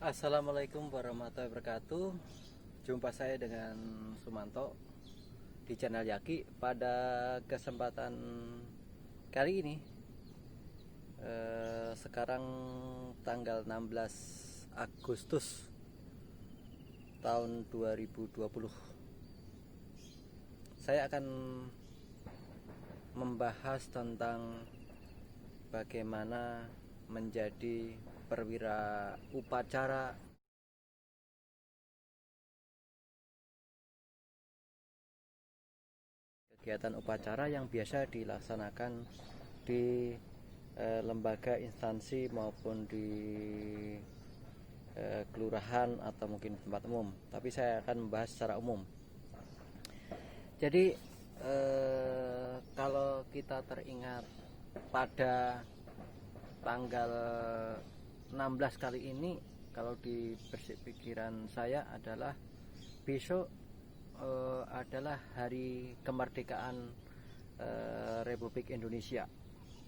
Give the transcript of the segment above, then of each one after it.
Assalamualaikum warahmatullahi wabarakatuh. Jumpa saya dengan Sumanto di channel Yaki. Pada kesempatan kali ini, sekarang tanggal 16 Agustus tahun 2020, saya akan membahas tentang bagaimana menjadi perwira upacara kegiatan upacara yang biasa dilaksanakan di lembaga instansi maupun di kelurahan atau mungkin tempat umum, tapi saya akan membahas secara umum. Jadi kalau kita teringat pada tanggal 16 kali ini, kalau di bersih pikiran saya adalah besok adalah hari kemerdekaan Republik Indonesia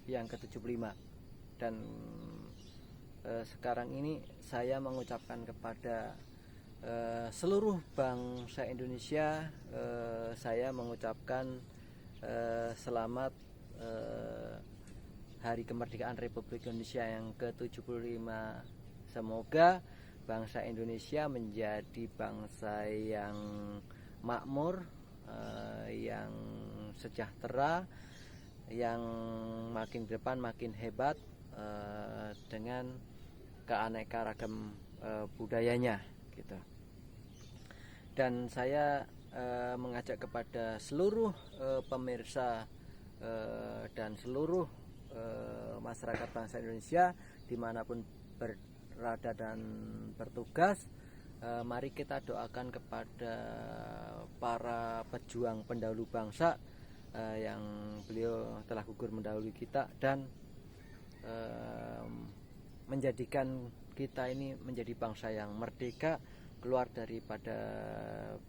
yang ke-75. Dan sekarang ini saya mengucapkan kepada seluruh bangsa Indonesia, saya mengucapkan selamat Hari Kemerdekaan Republik Indonesia yang ke-75. Semoga bangsa Indonesia menjadi bangsa yang makmur, yang sejahtera, yang makin ke depan makin hebat dengan keanekaragam budayanya gitu. Dan saya mengajak kepada seluruh pemirsa dan seluruh masyarakat bangsa Indonesia dimanapun berada dan bertugas, mari kita doakan kepada para pejuang pendahulu bangsa yang beliau telah gugur mendahului kita dan menjadikan kita ini menjadi bangsa yang merdeka, keluar daripada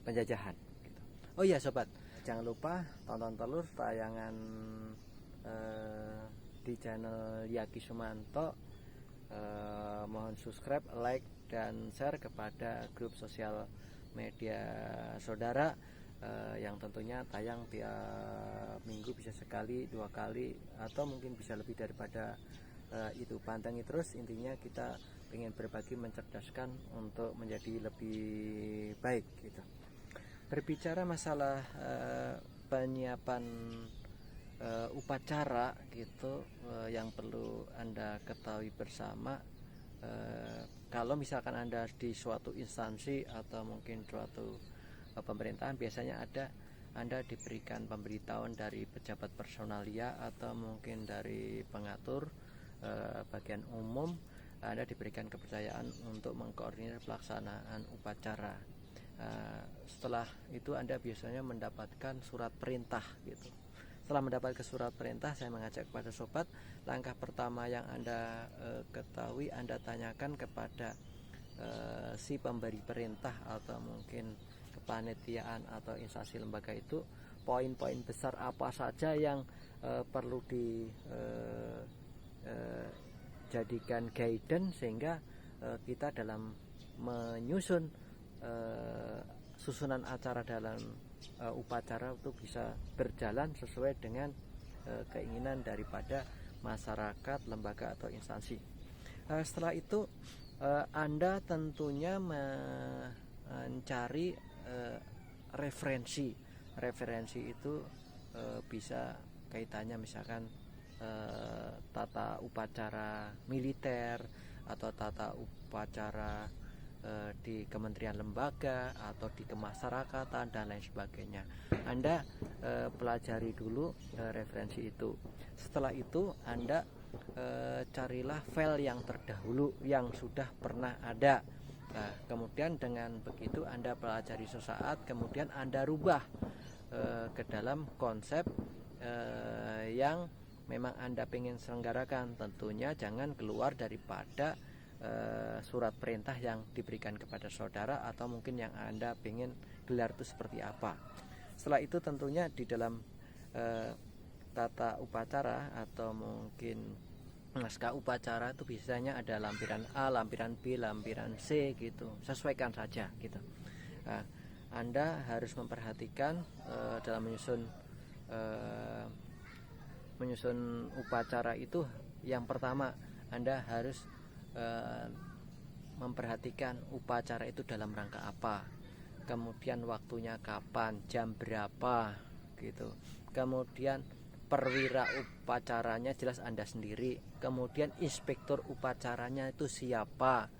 penjajahan gitu. Oh iya sobat, jangan lupa tonton terus tayangan di channel Yaki Sumanto. Mohon subscribe, like, dan share kepada grup sosial media saudara yang tentunya tayang tiap minggu, bisa sekali, 2 kali, atau mungkin bisa lebih daripada itu. Pantangi terus, intinya kita ingin berbagi, mencerdaskan untuk menjadi lebih baik gitu. Berbicara masalah penyiapan upacara gitu, yang perlu Anda ketahui bersama, kalau misalkan Anda di suatu instansi atau mungkin suatu pemerintahan, biasanya Anda diberikan pemberitahuan dari pejabat personalia atau mungkin dari pengatur bagian umum. Anda diberikan kepercayaan untuk mengkoordinir pelaksanaan upacara. Setelah itu Anda biasanya mendapatkan surat perintah gitu. Setelah mendapatkan surat perintah, saya mengajak kepada sobat, langkah pertama yang Anda ketahui, Anda tanyakan kepada si pemberi perintah atau mungkin kepanitiaan atau instansi lembaga itu, poin-poin besar apa saja yang perlu dijadikan guidance sehingga kita dalam menyusun susunan acara dalam upacara itu bisa berjalan sesuai dengan keinginan daripada masyarakat, lembaga atau instansi. Setelah itu Anda tentunya mencari referensi. Referensi itu bisa kaitannya misalkan tata upacara militer atau tata upacara di kementerian lembaga atau di kemasyarakatan dan lain sebagainya. Anda pelajari dulu referensi itu. Setelah itu Anda carilah file yang terdahulu yang sudah pernah ada. Nah, kemudian dengan begitu Anda pelajari sesaat, kemudian Anda rubah ke dalam konsep yang memang Anda ingin selenggarakan. Tentunya jangan keluar daripada surat perintah yang diberikan kepada saudara atau mungkin yang Anda ingin gelar itu seperti apa. Setelah itu tentunya di dalam tata upacara atau mungkin naskah upacara itu biasanya ada lampiran A, lampiran B, lampiran C gitu. Sesuaikan saja gitu. Nah, Anda harus memperhatikan dalam menyusun upacara itu. Yang pertama, Anda harus memperhatikan upacara itu dalam rangka apa, kemudian waktunya kapan, jam berapa gitu. Kemudian perwira upacaranya jelas Anda sendiri, kemudian inspektur upacaranya itu siapa,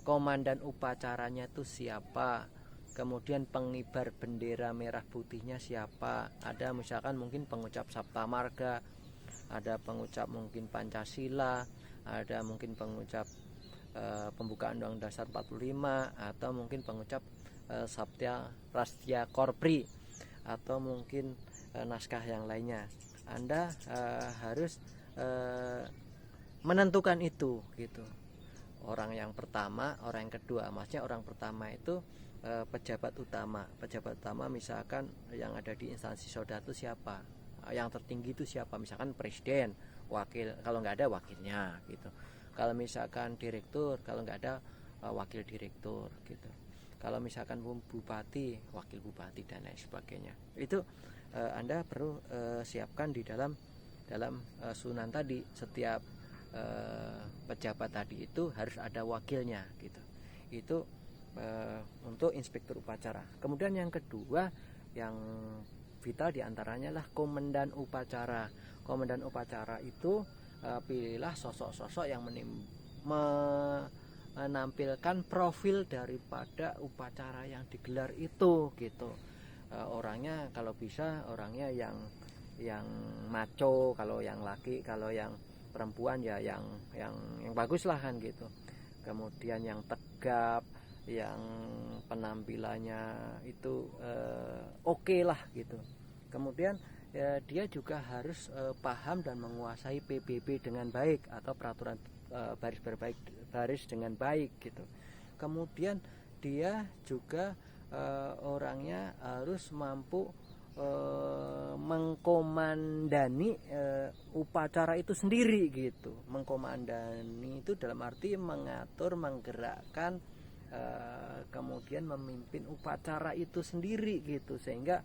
komandan upacaranya itu siapa, kemudian pengibar bendera merah putihnya siapa. Ada misalkan mungkin pengucap Sabta Marga, ada pengucap mungkin Pancasila, ada mungkin pengucap pembukaan Undang-Undang Dasar 45, atau mungkin pengucap Sabta Rastya Korpri, atau mungkin naskah yang lainnya. Anda harus menentukan itu gitu. Orang yang pertama, orang yang kedua. Maksudnya orang pertama itu pejabat utama. Pejabat utama misalkan yang ada di instansi Soda itu siapa? Yang tertinggi itu siapa? Misalkan presiden, wakil, kalau nggak ada wakilnya gitu. Kalau misalkan direktur, kalau nggak ada wakil direktur gitu. Kalau misalkan bupati, wakil bupati dan lain sebagainya. Itu Anda perlu siapkan di dalam sunan tadi. Setiap pejabat tadi itu harus ada wakilnya gitu. Itu untuk inspektur upacara. Kemudian yang kedua yang vital diantaranya lah komandan upacara. Komandan upacara itu pilihlah sosok-sosok yang menampilkan profil daripada upacara yang digelar itu gitu. Orangnya kalau bisa orangnya yang maco, kalau yang laki, kalau yang perempuan ya yang bagus lah kan gitu. Kemudian yang tegap, yang penampilannya itu oke lah gitu. Kemudian dia juga harus paham dan menguasai PBB dengan baik, atau peraturan baris dengan baik gitu. Kemudian dia juga orangnya harus mampu mengkomandani upacara itu sendiri gitu. Mengkomandani itu dalam arti mengatur, menggerakkan, kemudian memimpin upacara itu sendiri gitu, sehingga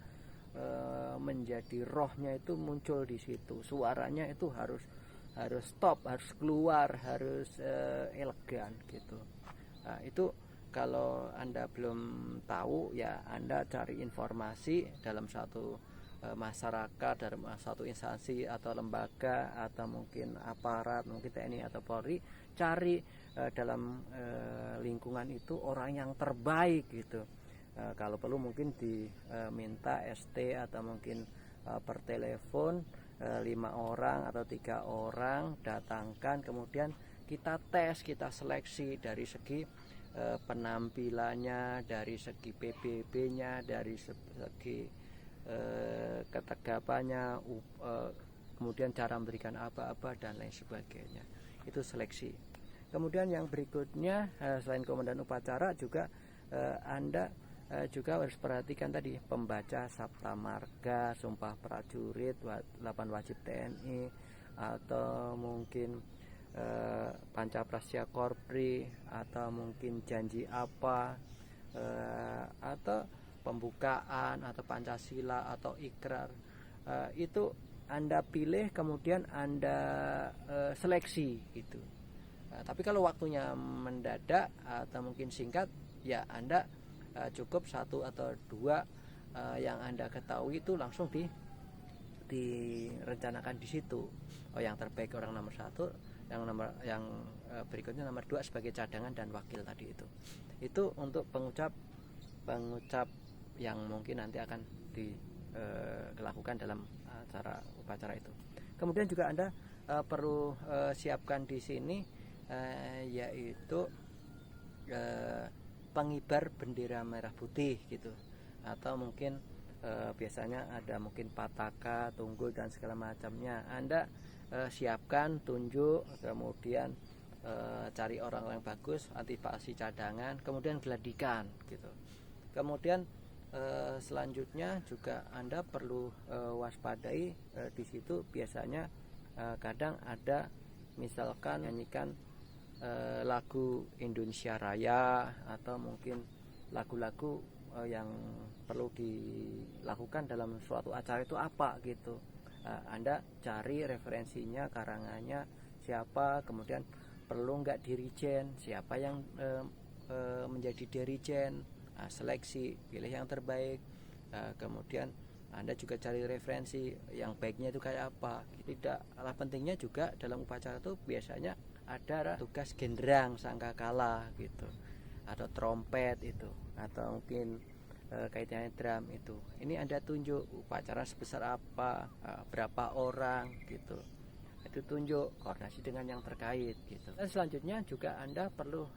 menjadi rohnya itu muncul di situ. Suaranya itu harus stop, harus keluar, harus elegan gitu. Nah, itu kalau Anda belum tahu ya Anda cari informasi dalam satu masyarakat, dalam satu instansi atau lembaga, atau mungkin aparat, mungkin TNI atau Polri. Cari dalam lingkungan itu orang yang terbaik gitu. Kalau perlu mungkin diminta ST, atau mungkin per telepon 5 orang atau 3 orang datangkan, kemudian kita tes, kita seleksi dari segi penampilannya, dari segi PBB-nya, dari segi ketegapannya, kemudian cara memberikan apa-apa dan lain sebagainya. Itu seleksi. Kemudian yang berikutnya, selain komandan upacara juga Anda juga harus perhatikan tadi pembaca Sabta Marga, Sumpah Prajurit, 8 Wajib TNI, atau mungkin Pancaprasya Korpri, atau mungkin janji apa, atau pembukaan, atau Pancasila, atau ikrar. Itu Anda pilih, kemudian Anda seleksi gitu. Tapi kalau waktunya mendadak atau mungkin singkat, ya Anda cukup 1 atau 2 yang Anda ketahui itu langsung direncanakan di situ. Yang terbaik orang nomor 1, yang berikutnya nomor 2 sebagai cadangan dan wakil tadi itu. Itu untuk pengucap yang mungkin nanti akan dilakukan dalam acara upacara itu. Kemudian juga Anda perlu siapkan di sini yaitu pengibar bendera merah putih gitu, atau mungkin biasanya ada mungkin pataka, tunggul dan segala macamnya. Anda siapkan, tunjuk, kemudian cari orang yang bagus, antisipasi cadangan, kemudian geladikan gitu. Kemudian selanjutnya juga Anda perlu waspadai di situ biasanya kadang ada misalkan nyanyikan lagu Indonesia Raya atau mungkin lagu-lagu yang perlu dilakukan dalam suatu acara itu apa gitu. Anda cari referensinya, karangannya siapa, kemudian perlu nggak dirijen, siapa yang menjadi dirijen, seleksi, pilih yang terbaik. Kemudian Anda juga cari referensi yang baiknya itu kayak apa. Tidak kalah pentingnya juga dalam upacara itu biasanya ada tugas genderang sangkakala gitu, atau trompet itu, atau mungkin kaitannya drum itu. Ini Anda tunjuk upacara sebesar apa, berapa orang gitu. Itu tunjuk, koordinasi dengan yang terkait gitu. Dan selanjutnya juga Anda perlu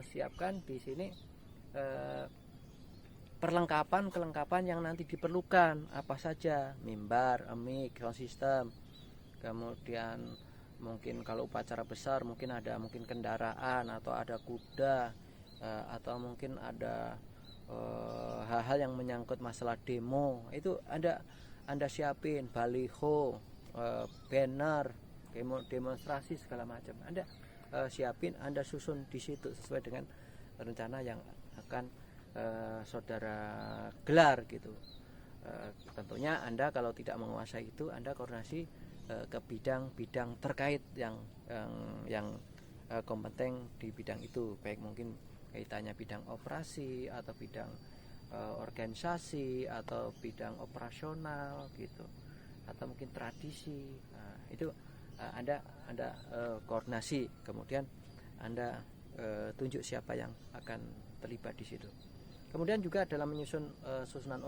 siapkan di sini kelengkapan yang nanti diperlukan apa saja, mimbar, mic, sound system, kemudian mungkin kalau upacara besar mungkin ada kendaraan atau ada kuda, atau mungkin ada hal-hal yang menyangkut masalah demo. Itu Anda siapin baliho, banner, demonstrasi segala macam. Anda siapin, Anda susun di situ sesuai dengan rencana yang akan saudara gelar gitu. Tentunya Anda kalau tidak menguasai itu, Anda koordinasi ke bidang-bidang terkait yang kompeten di bidang itu, baik mungkin kaitannya bidang operasi atau bidang organisasi atau bidang operasional gitu, atau mungkin tradisi. Itu Anda koordinasi, kemudian Anda tunjuk siapa yang akan terlibat di situ. Kemudian juga dalam menyusun susunan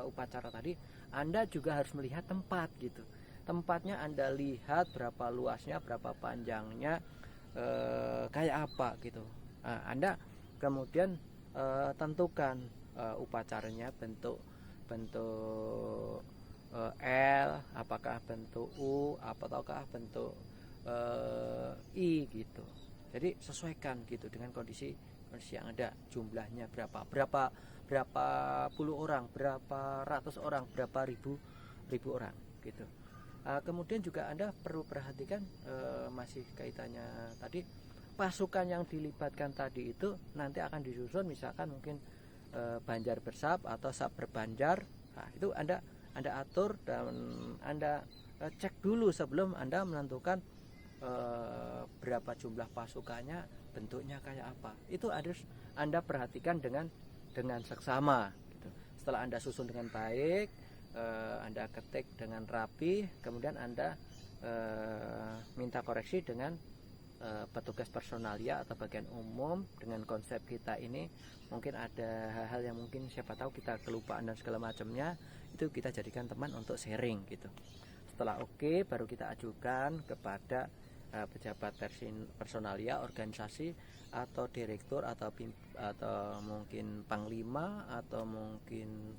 upacara tadi, Anda juga harus melihat tempat gitu. Tempatnya Anda lihat berapa luasnya, berapa panjangnya, kayak apa gitu. Anda kemudian tentukan upacaranya bentuk L, apakah bentuk U, ataukah bentuk I gitu. Jadi sesuaikan gitu dengan kondisi yang ada, jumlahnya berapa puluh orang, berapa ratus orang, berapa ribu orang gitu. Kemudian juga Anda perlu perhatikan masih kaitannya tadi, pasukan yang dilibatkan tadi itu nanti akan disusun, misalkan mungkin Banjar bersab atau sab berbanjar. Nah, itu Anda atur dan Anda cek dulu sebelum Anda menentukan berapa jumlah pasukannya, bentuknya kayak apa. Itu harus Anda perhatikan dengan seksama gitu. Setelah Anda susun dengan baik, Anda ketik dengan rapi, kemudian Anda minta koreksi dengan petugas personalia atau bagian umum. Dengan konsep kita ini mungkin ada hal-hal yang mungkin siapa tahu kita kelupaan dan segala macamnya, itu kita jadikan teman untuk sharing gitu. Setelah oke, baru kita ajukan kepada pejabat personalia organisasi atau direktur atau mungkin panglima atau mungkin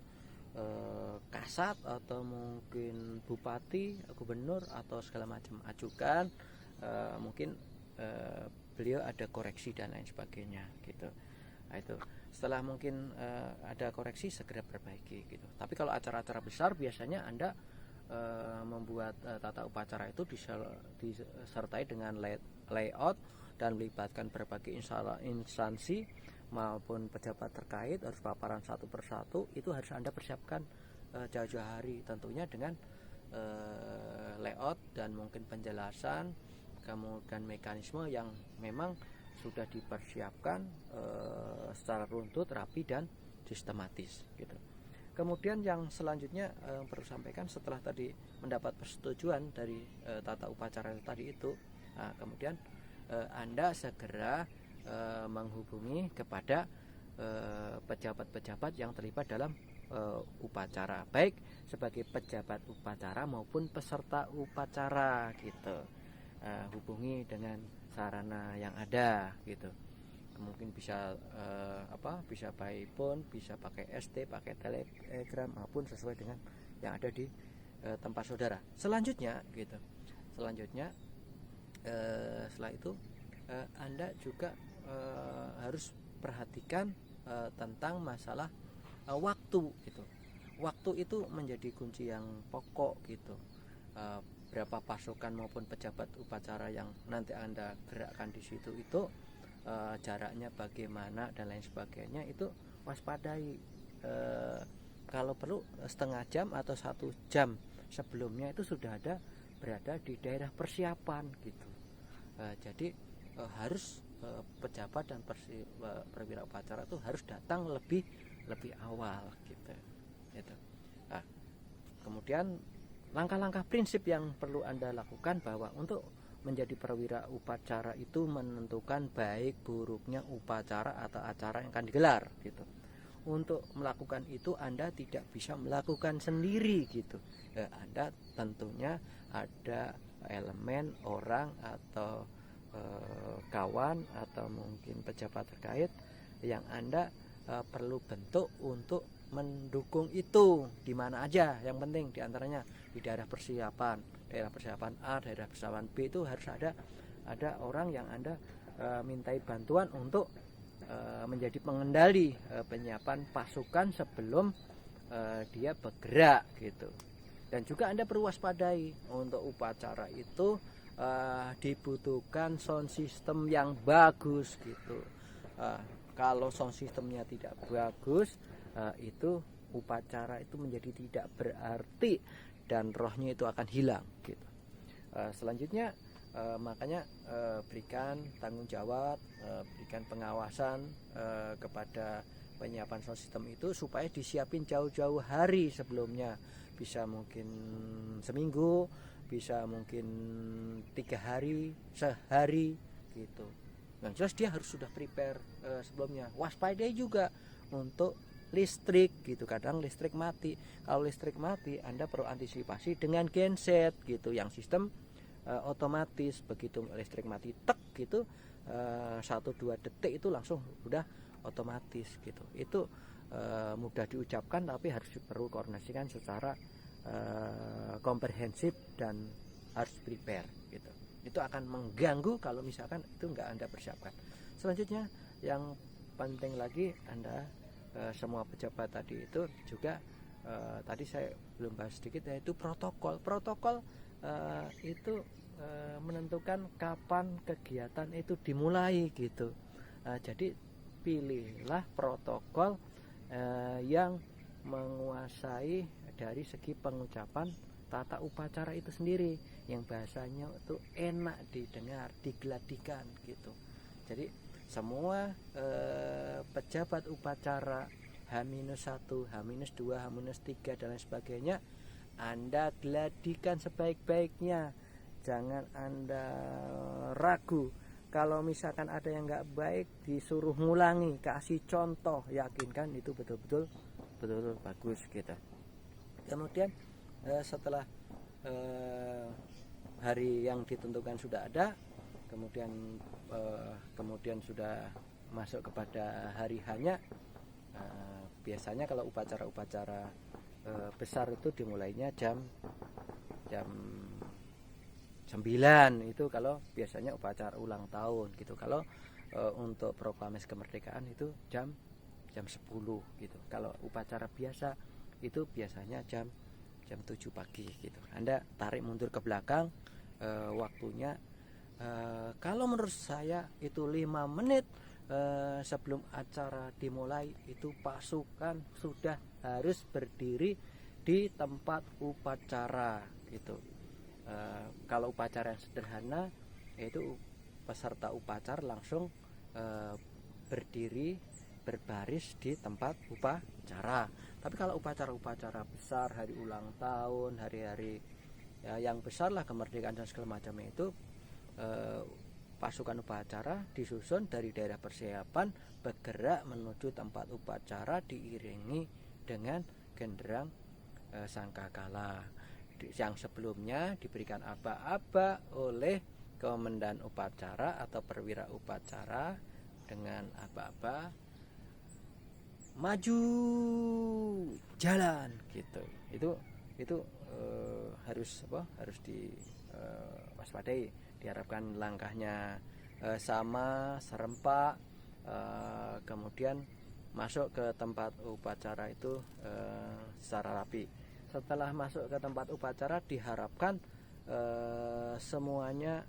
kasat atau mungkin bupati, gubernur atau segala macam, ajukan. Mungkin beliau ada koreksi dan lain sebagainya gitu. Nah, itu setelah mungkin ada koreksi, segera perbaiki gitu. Tapi kalau acara-acara besar biasanya Anda membuat tata upacara itu disertai dengan layout dan melibatkan berbagai instansi maupun pejabat terkait, harus paparan satu persatu. Itu harus Anda persiapkan jauh-jauh hari, tentunya dengan layout dan mungkin penjelasan, kemudian mekanisme yang memang sudah dipersiapkan secara runtut, rapi dan sistematis gitu. Kemudian yang selanjutnya perlu sampaikan, setelah tadi mendapat persetujuan dari tata upacara tadi itu, kemudian Anda segera menghubungi kepada pejabat-pejabat yang terlibat dalam upacara, baik sebagai pejabat upacara maupun peserta upacara gitu. Hubungi dengan sarana yang ada gitu. Mungkin bisa bisa by phone, bisa pakai ST, pakai telegram, maupun sesuai dengan yang ada di tempat saudara. Selanjutnya gitu. Setelah itu Anda juga harus perhatikan tentang masalah waktu gitu. Waktu itu menjadi kunci yang pokok gitu. berapa pasukan maupun pejabat upacara yang nanti Anda gerakkan di situ itu jaraknya bagaimana dan lain sebagainya, itu waspadai. Kalau perlu setengah jam atau 1 jam sebelumnya itu sudah berada di daerah persiapan gitu. Jadi harus pejabat dan perwira upacara itu harus datang lebih awal gitu. Nah, kemudian langkah-langkah prinsip yang perlu Anda lakukan bahwa untuk menjadi perwira upacara itu menentukan baik buruknya upacara atau acara yang akan digelar gitu. Untuk melakukan itu Anda tidak bisa melakukan sendiri gitu. Anda tentunya ada elemen orang atau kawan atau mungkin pejabat terkait yang Anda perlu bentuk untuk mendukung itu di mana aja. Yang penting diantaranya di daerah persiapan A, daerah persiapan B itu harus ada orang yang Anda mintai bantuan untuk menjadi pengendali penyiapan pasukan sebelum dia bergerak gitu. Dan juga Anda perlu waspadai untuk upacara itu dibutuhkan sound system yang bagus gitu. Kalau sound systemnya tidak bagus, itu upacara itu menjadi tidak berarti dan rohnya itu akan hilang gitu. Selanjutnya makanya berikan tanggung jawab, berikan pengawasan kepada penyiapan sound system itu supaya disiapin jauh-jauh hari sebelumnya, bisa mungkin seminggu, bisa mungkin 3 hari, sehari gitu. Yang jelas dia harus sudah prepare sebelumnya. Waspadai juga untuk listrik gitu, kadang listrik mati. Kalau listrik mati Anda perlu antisipasi dengan genset gitu, yang sistem otomatis. Begitu listrik mati tek gitu 1-2 detik itu langsung udah otomatis gitu. Itu mudah diucapkan tapi harus perlu koordinasikan secara komprehensif dan harus prepare gitu. Itu akan mengganggu kalau misalkan itu nggak Anda persiapkan. Selanjutnya yang penting lagi, Anda semua pejabat tadi itu juga tadi saya belum bahas sedikit, yaitu protokol itu menentukan kapan kegiatan itu dimulai gitu. Jadi pilihlah protokol yang menguasai dari segi pengucapan tata upacara itu sendiri, yang bahasanya itu enak didengar, digeladikan gitu. Jadi semua pejabat upacara H-1, H-2, H-3 dan lain sebagainya Anda geladikan sebaik-baiknya. Jangan Anda ragu. Kalau misalkan ada yang nggak baik, disuruh ngulangi, kasih contoh, yakinkan itu betul-betul bagus gitu. Kemudian setelah hari yang ditentukan sudah ada, kemudian sudah masuk kepada hari hanya, biasanya kalau upacara-upacara besar itu dimulainya jam 9 itu kalau biasanya upacara ulang tahun gitu. Kalau untuk proklamasi kemerdekaan itu jam 10 gitu. Kalau upacara biasa itu biasanya jam 7 pagi gitu. Anda tarik mundur ke belakang waktunya, kalau menurut saya itu 5 menit sebelum acara dimulai itu pasukan sudah harus berdiri di tempat upacara gitu. Kalau upacara yang sederhana itu peserta upacara langsung berdiri berbaris di tempat upacara. Tapi kalau upacara-upacara besar, hari ulang tahun, hari-hari ya, yang besar lah, kemerdekaan dan segala macamnya itu, pasukan upacara disusun dari daerah persiapan bergerak menuju tempat upacara diiringi dengan genderang sangkakala yang sebelumnya diberikan aba-aba oleh komandan upacara atau perwira upacara dengan aba-aba maju jalan gitu. Itu harus diwaspadai. Diharapkan langkahnya sama, serempak, kemudian masuk ke tempat upacara itu secara rapi. Setelah masuk ke tempat upacara diharapkan semuanya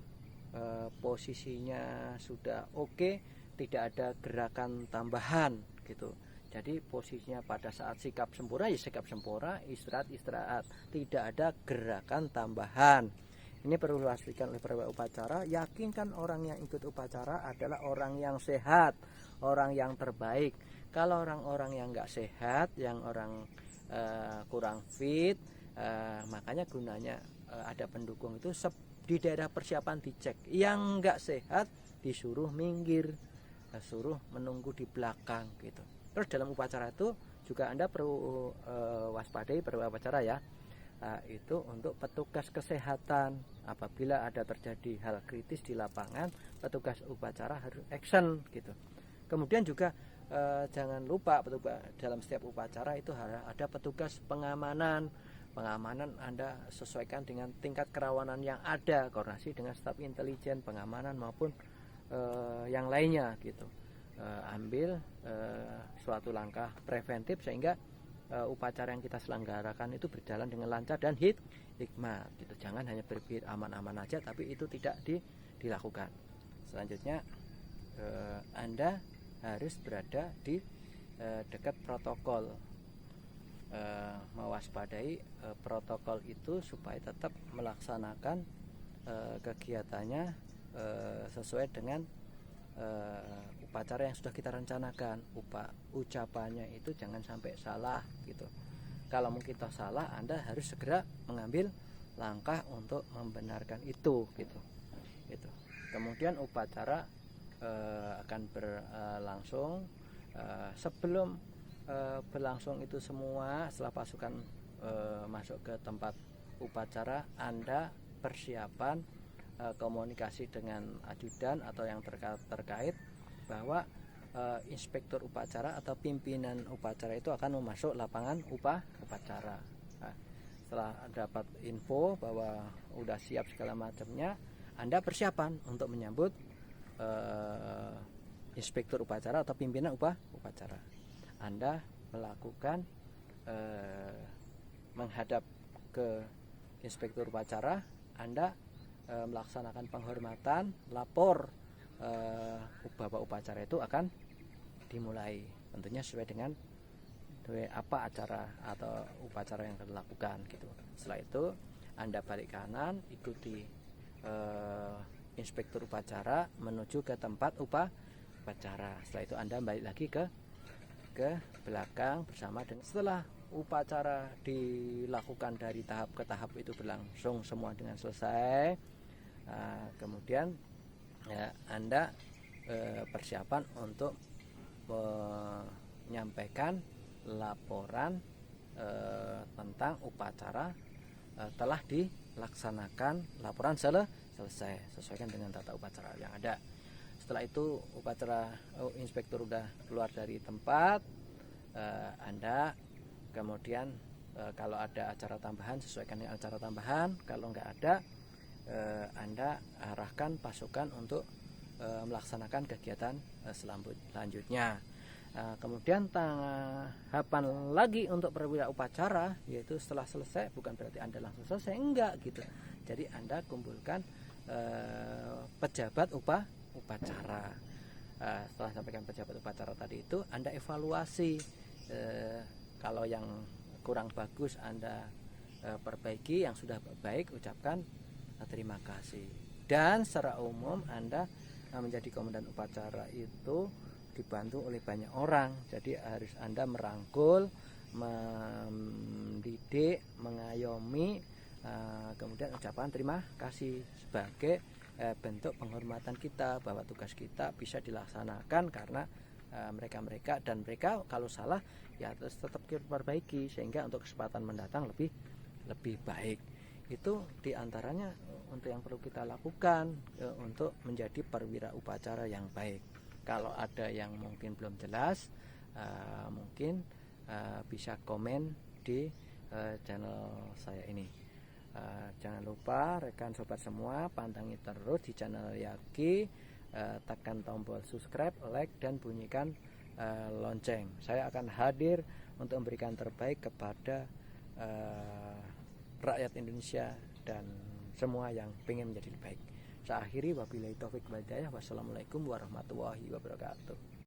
posisinya sudah oke, tidak ada gerakan tambahan gitu. Jadi posisinya pada saat sikap sempurna ya sikap sempurna, istirahat, tidak ada gerakan tambahan. Ini perlu dipastikan oleh perwira upacara. Yakinkan orang yang ikut upacara adalah orang yang sehat, orang yang terbaik. Kalau orang-orang yang nggak sehat, yang orang kurang fit, makanya gunanya ada pendukung itu di daerah persiapan dicek. Yang nggak sehat disuruh minggir, suruh menunggu di belakang gitu. Terus dalam upacara itu juga Anda perlu waspadai perwira upacara ya. Itu untuk petugas kesehatan. Apabila ada terjadi hal kritis di lapangan, petugas upacara harus action gitu. Kemudian juga jangan lupa petugas dalam setiap upacara itu ada petugas pengamanan. Pengamanan Anda sesuaikan dengan tingkat kerawanan yang ada, koordinasi dengan staf intelijen, pengamanan maupun yang lainnya gitu. Ambil suatu langkah preventif sehingga upacara yang kita selenggarakan itu berjalan dengan lancar dan hikmat gitu. Jangan hanya berpikir aman-aman aja tapi itu tidak dilakukan. Selanjutnya Anda harus berada di dekat protokol, mewaspadai protokol itu supaya tetap melaksanakan kegiatannya sesuai dengan upacara yang sudah kita rencanakan. Ucapannya itu jangan sampai salah gitu. Kalau mungkin toh salah, Anda harus segera mengambil langkah untuk membenarkan itu gitu. Gitu. Kemudian upacara akan berlangsung. Sebelum berlangsung itu semua, setelah pasukan masuk ke tempat upacara, Anda persiapan komunikasi dengan ajudan atau yang terkait bahwa inspektur upacara atau pimpinan upacara itu akan memasuk lapangan upacara. Nah, setelah dapat info bahwa udah siap segala macamnya, Anda persiapan untuk menyambut inspektur upacara atau pimpinan upacara. Anda melakukan menghadap ke inspektur upacara, Anda melaksanakan penghormatan, lapor bapak upacara itu akan dimulai, tentunya sesuai dengan apa acara atau upacara yang akan dilakukan gitu. Setelah itu Anda balik kanan, ikuti inspektur upacara menuju ke tempat upacara. Setelah itu Anda balik lagi ke belakang bersama dengan. Setelah upacara dilakukan dari tahap ke tahap itu berlangsung semua dengan selesai, kemudian Anda persiapan untuk menyampaikan laporan tentang upacara telah dilaksanakan, laporan selesai sesuaikan dengan tata upacara yang ada. Setelah itu upacara inspektur udah keluar dari tempat, Anda kemudian kalau ada acara tambahan sesuaikan dengan acara tambahan. Kalau nggak ada, Anda arahkan pasukan untuk melaksanakan kegiatan selanjutnya. Kemudian tahapan lagi untuk perwira upacara, yaitu setelah selesai, bukan berarti Anda langsung selesai, enggak gitu. Jadi Anda kumpulkan pejabat upacara. Setelah sampaikan pejabat upacara tadi itu, Anda evaluasi. Kalau yang kurang bagus Anda perbaiki, yang sudah baik ucapkan terima kasih. Dan secara umum Anda menjadi komandan upacara itu dibantu oleh banyak orang. Jadi harus Anda merangkul, mendidik, mengayomi, kemudian ucapan terima kasih sebagai bentuk penghormatan kita bahwa tugas kita bisa dilaksanakan karena mereka dan mereka kalau salah ya terus tetap kita perbaiki sehingga untuk kesempatan mendatang lebih baik. Itu diantaranya untuk yang perlu kita lakukan untuk menjadi perwira upacara yang baik. Kalau ada yang mungkin belum jelas, mungkin bisa komen di channel saya ini. Jangan lupa rekan sobat semua, pandangi terus di channel Yaki, tekan tombol subscribe, like, dan bunyikan lonceng. Saya akan hadir untuk memberikan terbaik kepada rakyat Indonesia dan semua yang pengen menjadi lebih baik. Saya akhiri, wabillahi taufik wal hidayah. Wassalamualaikum warahmatullahi wabarakatuh.